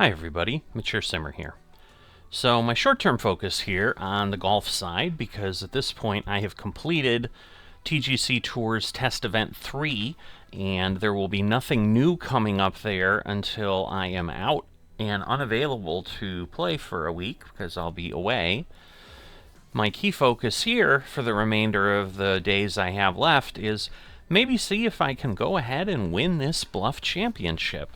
Hi everybody, Mature Simmer here. So my short-term focus here on the golf side, because at this point I have completed TGC Tour's Test Event 3, and there will be nothing new coming up there until I am out and unavailable to play for a week, because I'll be away. My key focus here for the remainder of the days I have left is maybe see if I can go ahead and win this Bluff Championship.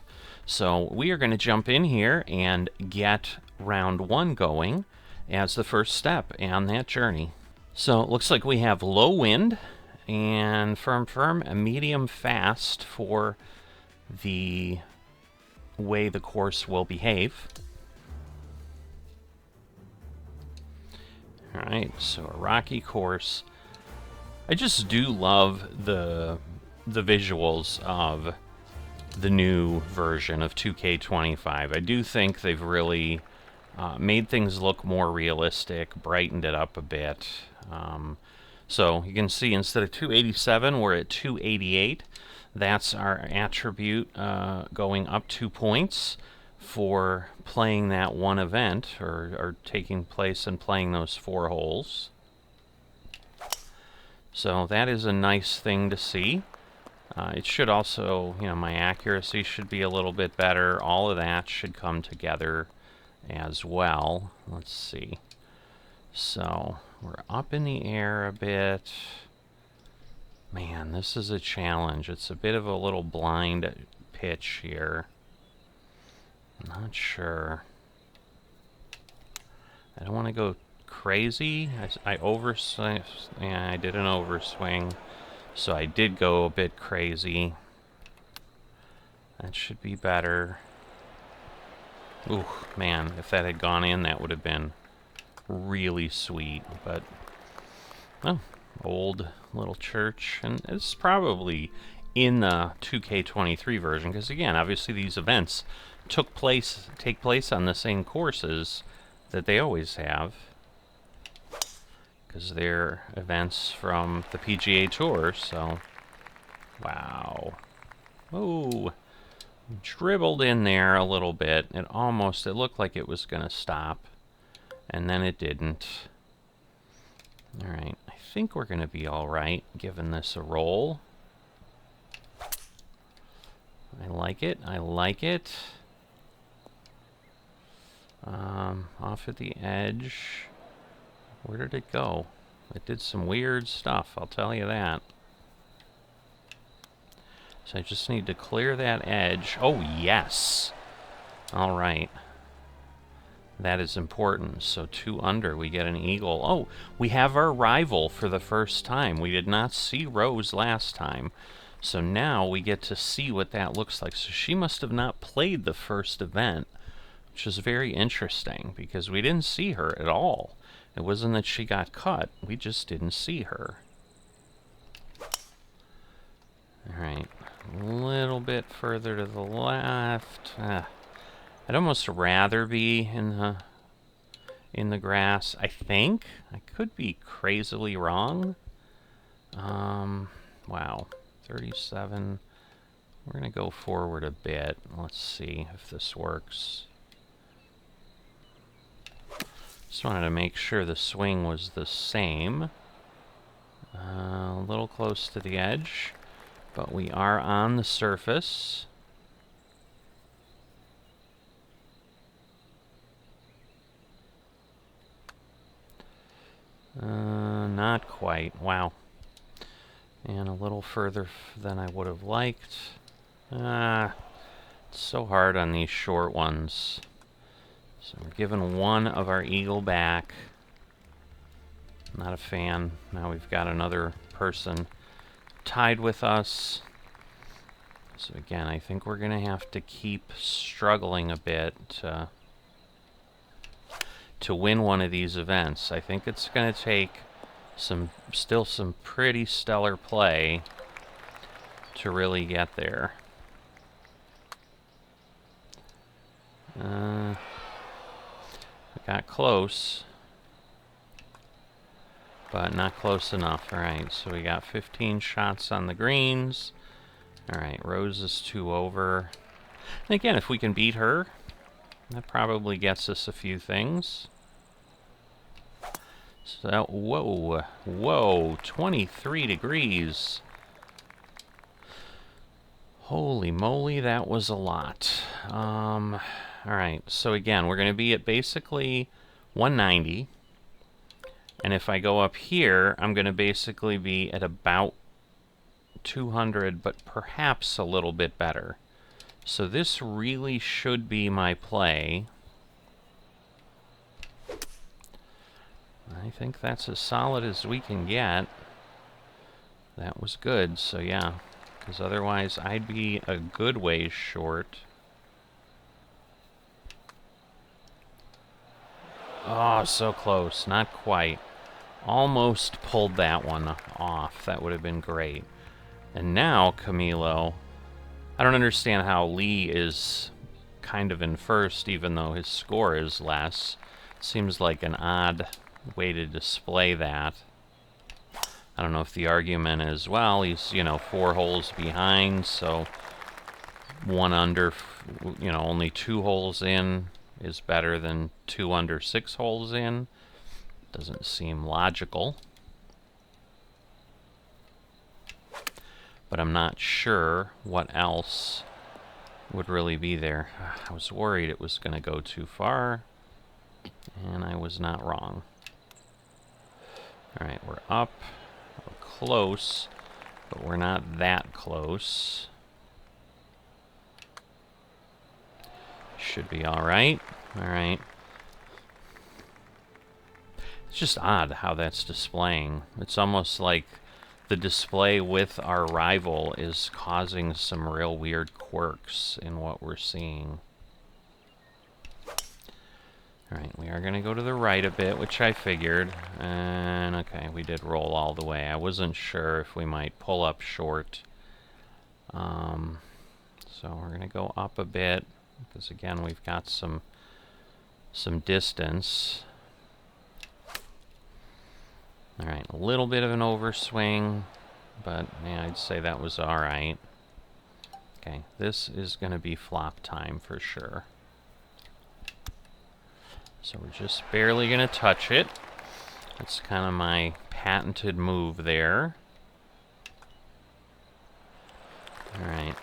So we are going to jump in here and get round one going as the first step on that journey. So it looks like we have low wind and firm, a medium fast for the way the course will behave. Alright, so a rocky course. I just do love the visuals of the new version of 2K25. I do think they've really made things look more realistic, brightened it up a bit. So you can see instead of 287, we're at 288. That's our attribute going up 2 points for playing that one event, or taking place and playing those 4 holes. So that is a nice thing to see. It should also, my accuracy should be a little bit better. All of that should come together as well. Let's see. So, we're up in the air a bit. Man, this is a challenge. It's a bit of a little blind pitch here. Not sure. I don't want to go crazy. I overswing. Yeah, I did an overswing. So I did go a bit crazy. That should be better. Ooh, man, if that had gone in, that would have been really sweet. But, oh, old little church. And it's probably in the 2K23 version, because again, obviously these events take place on the same courses that they always have, because they're events from the PGA Tour. So, wow. Oh, dribbled in there a little bit. It looked like it was going to stop, and then it didn't. Alright, I think we're going to be alright, giving this a roll. I like it, I like it. Off at the edge. Where did it go? It did some weird stuff, I'll tell you that. So I just need to clear that edge. Oh, yes! Alright. That is important. So 2 under, we get an eagle. Oh, we have our rival for the first time. We did not see Rose last time. So now we get to see what that looks like. So she must have not played the first event, which is very interesting, because we didn't see her at all. It wasn't that she got cut, we just didn't see her. Alright, a little bit further to the left. I'd almost rather be in the grass, I think. I could be crazily wrong. Wow, 37. We're going to go forward a bit. Let's see if this works. Just wanted to make sure the swing was the same. A little close to the edge, but we are on the surface. Not quite. Wow. And a little further than I would have liked. It's so hard on these short ones. So we're giving one of our eagle back. Not a fan. Now we've got another person tied with us. So again, I think we're going to have to keep struggling a bit to win one of these events. I think it's going to take still some pretty stellar play to really get there. Got close, but not close enough. Alright, so we got 15 shots on the greens. Alright, Rose is 2 over. And again, if we can beat her, That probably gets us a few things. So, whoa, 23 degrees. Holy moly, that was a lot. Alright, so again, we're going to be at basically 190. And if I go up here, I'm going to basically be at about 200, but perhaps a little bit better. So this really should be my play. I think that's as solid as we can get. That was good, so yeah. Because otherwise I'd be a good ways short. Oh, so close. Not quite. Almost pulled that one off. That would have been great. And now, Camilo, I don't understand how Lee is kind of in first, even though his score is less. Seems like an odd way to display that. I don't know if the argument is, well, he's, 4 holes behind, so 1 under, only 2 holes in is better than 2 under 6 holes in. Doesn't seem logical. But I'm not sure what else would really be there. I was worried it was going to go too far, and I was not wrong. Alright, we're up. We're close, but we're not that close. Should be alright. Alright. It's just odd how that's displaying. It's almost like the display with our rival is causing some real weird quirks in what we're seeing. Alright, we are going to go to the right a bit, which I figured. And, okay, we did roll all the way. I wasn't sure if we might pull up short. So we're going to go up a bit, because again, we've got some distance. Alright, a little bit of an overswing, but yeah, I'd say that was alright. Okay, this is going to be flop time for sure. So we're just barely going to touch it. That's kind of my patented move there. Alright.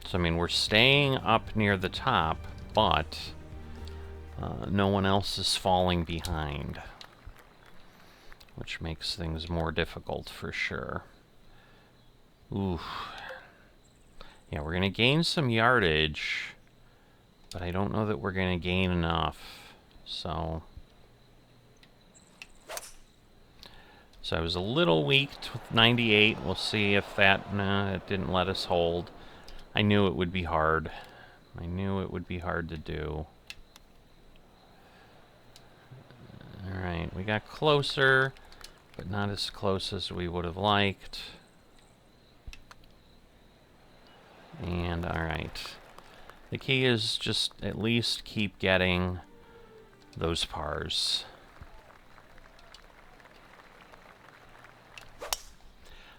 So, I mean, we're staying up near the top, but no one else is falling behind, which makes things more difficult for sure. Ooh. Yeah, we're going to gain some yardage, but I don't know that we're going to gain enough. So I was a little weak with 98. We'll see if that... Nah, it didn't let us hold. I knew it would be hard. I knew it would be hard to do. Alright, we got closer, but not as close as we would have liked. And, alright. The key is just at least keep getting those pars.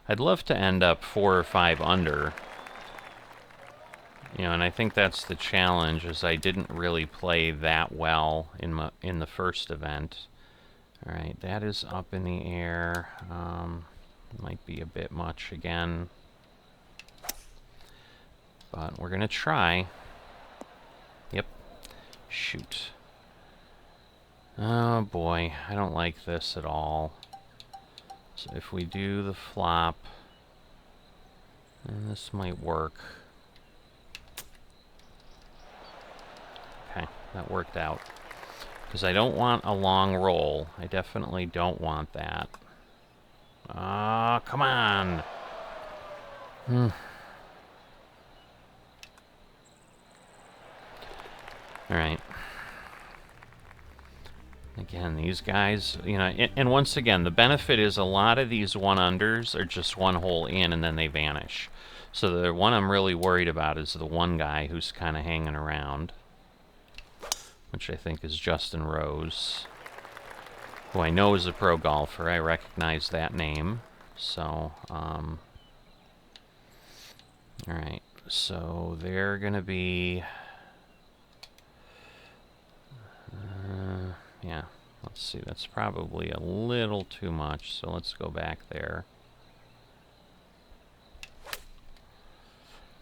I'd love to end up 4 or 5 under. And I think that's the challenge, is I didn't really play that well in the first event. Alright, that is up in the air. Might be a bit much again. But we're going to try. Yep. Shoot. Oh boy, I don't like this at all. So if we do the flop, then this might work. Okay, that worked out. Because I don't want a long roll. I definitely don't want that. Ah, come on! Alright. Again, these guys, and once again, the benefit is a lot of these 1-unders are just 1 hole in and then they vanish. So the one I'm really worried about is the one guy who's kind of hanging around, which I think is Justin Rose, who I know is a pro golfer. I recognize that name. So, alright. so they're going to be... yeah, let's see, that's probably a little too much, so let's go back there.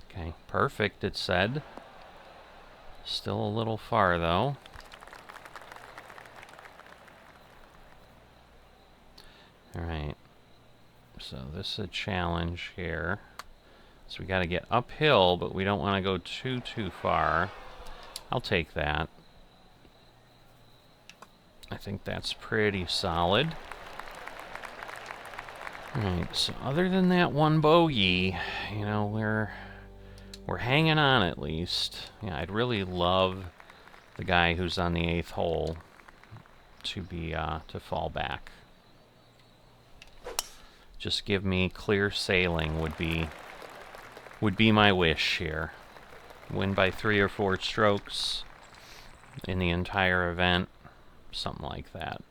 Okay, perfect, it said. Still a little far, though. Alright, so this is a challenge here. So we got to get uphill, but we don't want to go too far. I'll take that. I think that's pretty solid. Alright, so other than that one bogey, you know, we're hanging on at least. Yeah, I'd really love the guy who's on the 8th hole to be to fall back. Just give me clear sailing would be my wish here. Win by 3 or 4 strokes in the entire event, something like that.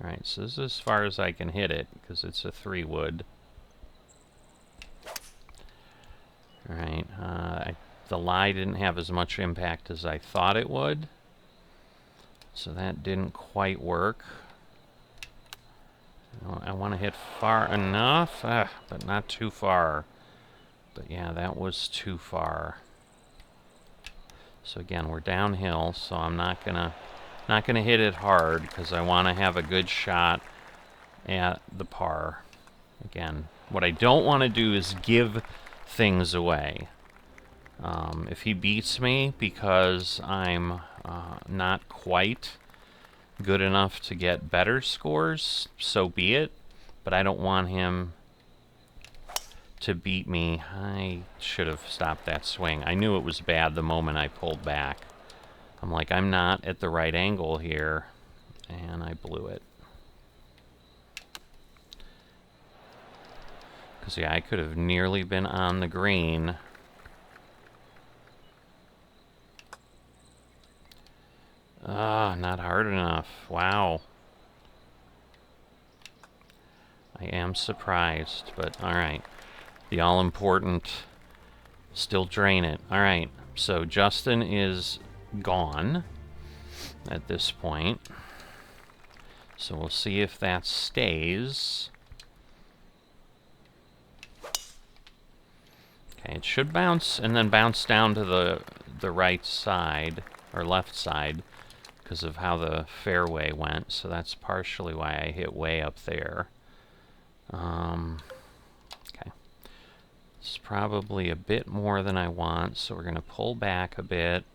All right, so this is as far as I can hit it because it's a 3-wood. All right, the lie didn't have as much impact as I thought it would, so that didn't quite work. I want to hit far enough, but not too far. But yeah, that was too far. So again, we're downhill, so I'm not gonna hit it hard because I want to have a good shot at the par. Again, what I don't want to do is give things away. If he beats me because I'm not quite good enough to get better scores, so be it. But I don't want him to beat me. I should have stopped that swing. I knew it was bad the moment I pulled back. I'm like, I'm not at the right angle here, and I blew it. Because, yeah, I could have nearly been on the green. Not hard enough. Wow. I am surprised, but alright. The all-important still drain it. Alright, so Justin is gone at this point. So we'll see if that stays. Okay, it should bounce and then bounce down to the right side, or left side, because of how the fairway went. So that's partially why I hit way up there. Okay. It's probably a bit more than I want, so we're going to pull back a bit.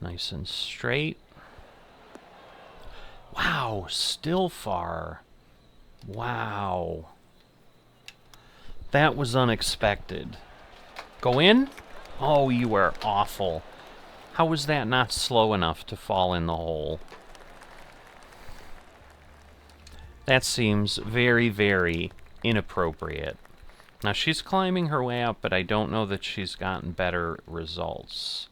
Nice and straight. Wow, still far. Wow. That was unexpected. Go in? Oh, you are awful. How was that not slow enough to fall in the hole? That seems very, very inappropriate. Now, she's climbing her way up, but I don't know that she's gotten better results.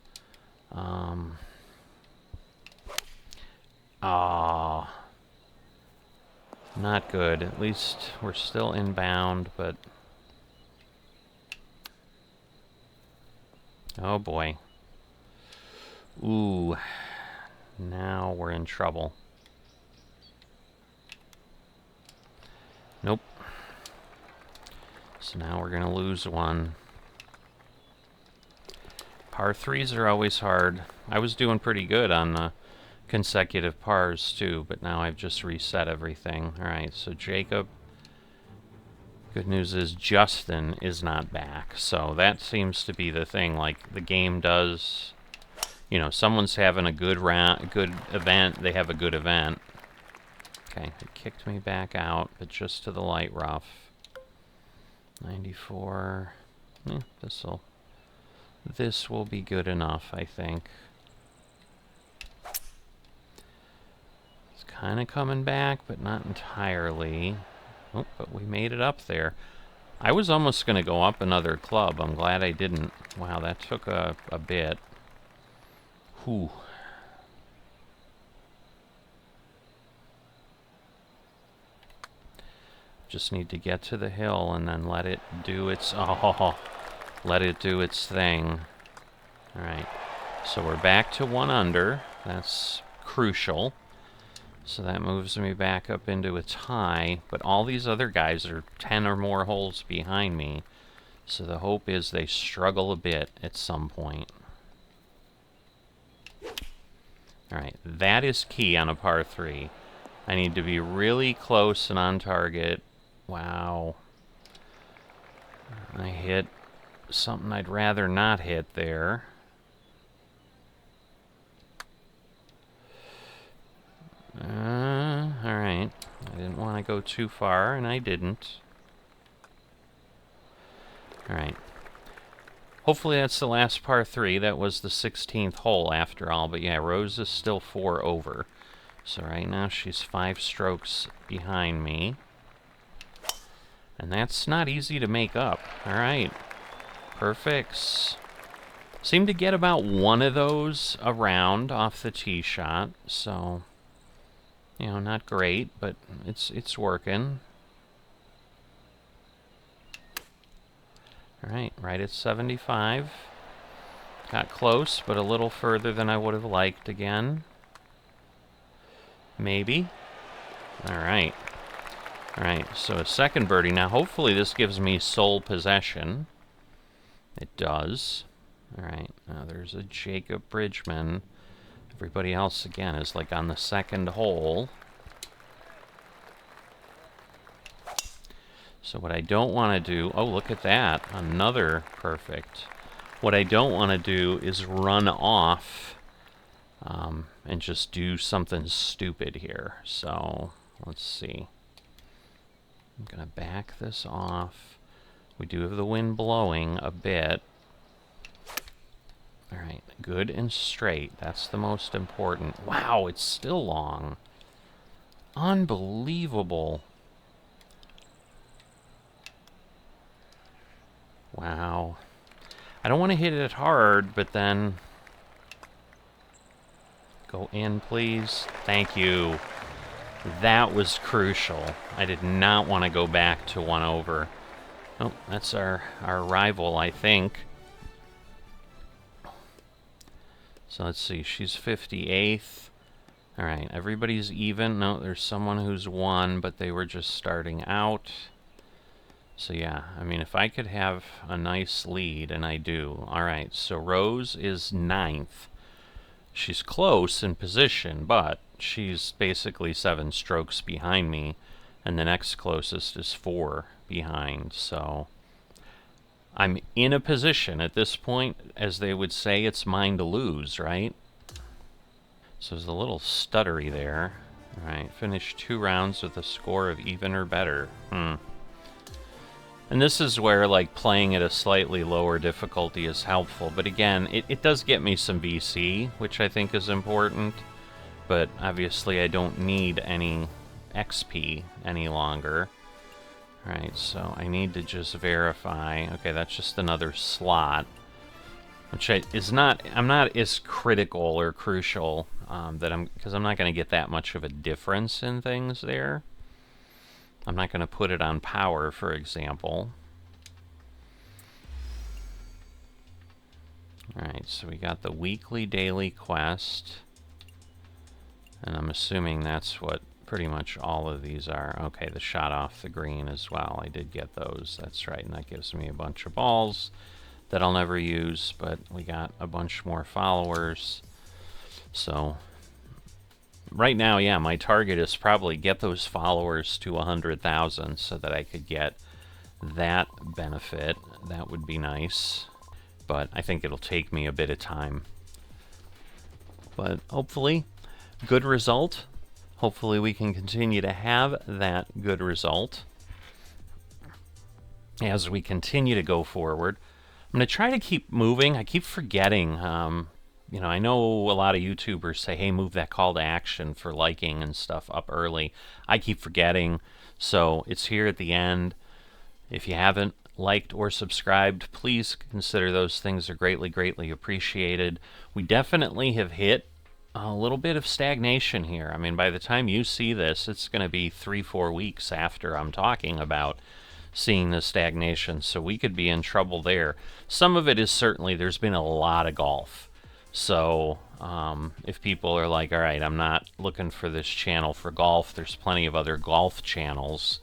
Not good. At least we're still inbound, but... oh, boy. Ooh. Now we're in trouble. Nope. So now we're going to lose one. Par 3s are always hard. I was doing pretty good on the consecutive pars too, but now I've just reset everything. Alright, so Jacob. Good news is Justin is not back. So that seems to be the thing. Like, the game does... you know, someone's having a good event, they have a good event. Okay, it kicked me back out, but just to the light rough. 94. This will be good enough, I think. It's kind of coming back, but not entirely. Oh, but we made it up there. I was almost going to go up another club. I'm glad I didn't. Wow, that took a bit. Whew. Just need to get to the hill and then let it do its... let it do its thing. Alright, so we're back to 1 under. That's crucial. So that moves me back up into a tie, but all these other guys are 10 or more holes behind me. So the hope is they struggle a bit at some point. Alright, that is key on a par 3. I need to be really close and on target. Wow. I hit something I'd rather not hit there. Alright. I didn't want to go too far, and I didn't. Alright. Hopefully that's the last par 3. That was the 16th hole after all. But yeah, Rose is still 4 over. So right now she's 5 strokes behind me. And that's not easy to make up. Alright. Perfects. Seem to get about 1 of those around off the tee shot. So, you know, not great, but it's working. Alright, right at 75. Got close, but a little further than I would have liked again. Maybe. Alright. Alright, so a second birdie. Now, hopefully this gives me sole possession. It does. Alright, now there's a Jacob Bridgman. Everybody else, again, is like on the second hole. So what I don't want to do... Oh, look at that. Another perfect. What I don't want to do is run off and just do something stupid here. So, let's see. I'm going to back this off. We do have the wind blowing a bit. Alright, good and straight. That's the most important. Wow, it's still long. Unbelievable. Wow. I don't want to hit it hard, but then... Go in, please. Thank you. That was crucial. I did not want to go back to 1 over. Oh, that's our rival, I think. So let's see. She's 58th. Alright, everybody's even. No, there's someone who's 1, but they were just starting out. So yeah, I mean, if I could have a nice lead, and I do. Alright, so Rose is 9th. She's close in position, but she's basically 7 strokes behind me, and the next closest is 4 behind, so I'm in a position at this point, as they would say, it's mine to lose, right? So there's a little stuttery there. Alright, finished 2 rounds with a score of even or better. And this is where, like, playing at a slightly lower difficulty is helpful. But again, it does get me some VC, which I think is important. But obviously I don't need any XP any longer. Alright, so I need to just verify. Okay, that's just another slot. Which I'm not as critical or crucial because I'm not going to get that much of a difference in things there. I'm not going to put it on power, for example. Alright, so we got the weekly daily quest. And I'm assuming that's what pretty much all of these are. Okay, the shot off the green as well. I did get those. That's right, and that gives me a bunch of balls that I'll never use, but we got a bunch more followers. So... right now, yeah, my target is probably get those followers to 100,000 so that I could get that benefit. That would be nice. But I think it'll take me a bit of time. But hopefully, good result. Hopefully we can continue to have that good result as we continue to go forward. I'm going to try to keep moving. I keep forgetting. You know, I know a lot of YouTubers say, hey, move that call to action for liking and stuff up early. I keep forgetting, so it's here at the end. If you haven't liked or subscribed, please consider those things are greatly, greatly appreciated. We definitely have hit a little bit of stagnation here. I mean, by the time you see this, it's going to be 3-4 weeks after I'm talking about seeing the stagnation, so we could be in trouble there. Some of it is certainly there's been a lot of golf. So if people are like, all right, I'm not looking for this channel for golf, there's plenty of other golf channels,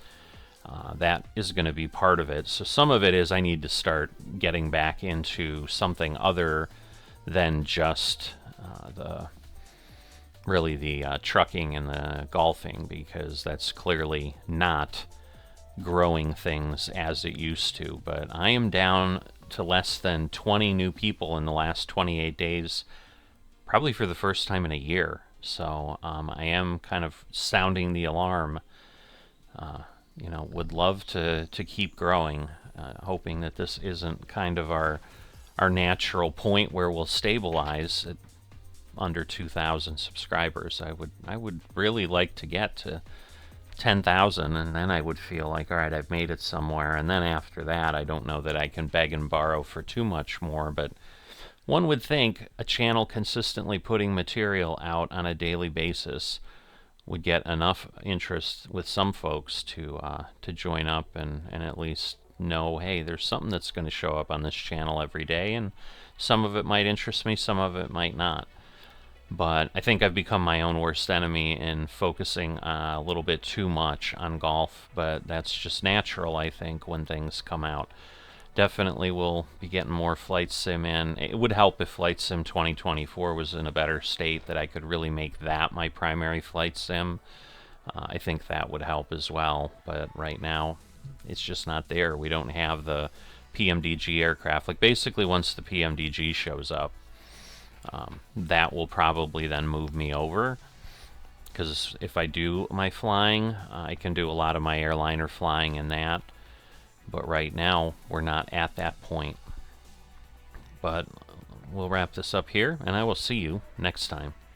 that is going to be part of it. So some of it is I need to start getting back into something other than just the trucking and the golfing, because that's clearly not growing things as it used to. But I am down to less than 20 new people in the last 28 days, probably for the first time in a year. So I am kind of sounding the alarm. Would love to keep growing, hoping that this isn't kind of our natural point where we'll stabilize at under 2,000 subscribers. I would really like to get to 10,000, and then I would feel like, all right, I've made it somewhere. And then after that, I don't know that I can beg and borrow for too much more, but one would think a channel consistently putting material out on a daily basis would get enough interest with some folks to join up and at least know, hey, there's something that's going to show up on this channel every day, and some of it might interest me, some of it might not. But I think I've become my own worst enemy in focusing a little bit too much on golf, but that's just natural, I think, when things come out. Definitely will be getting more Flight Sim in. It would help if Flight Sim 2024 was in a better state, that I could really make that my primary Flight Sim. I think that would help as well, but right now it's just not there. We don't have the PMDG aircraft. Like, basically once the PMDG shows up, that will probably then move me over, because if I do my flying, I can do a lot of my airliner flying in that. But right now, we're not at that point. But we'll wrap this up here, and I will see you next time.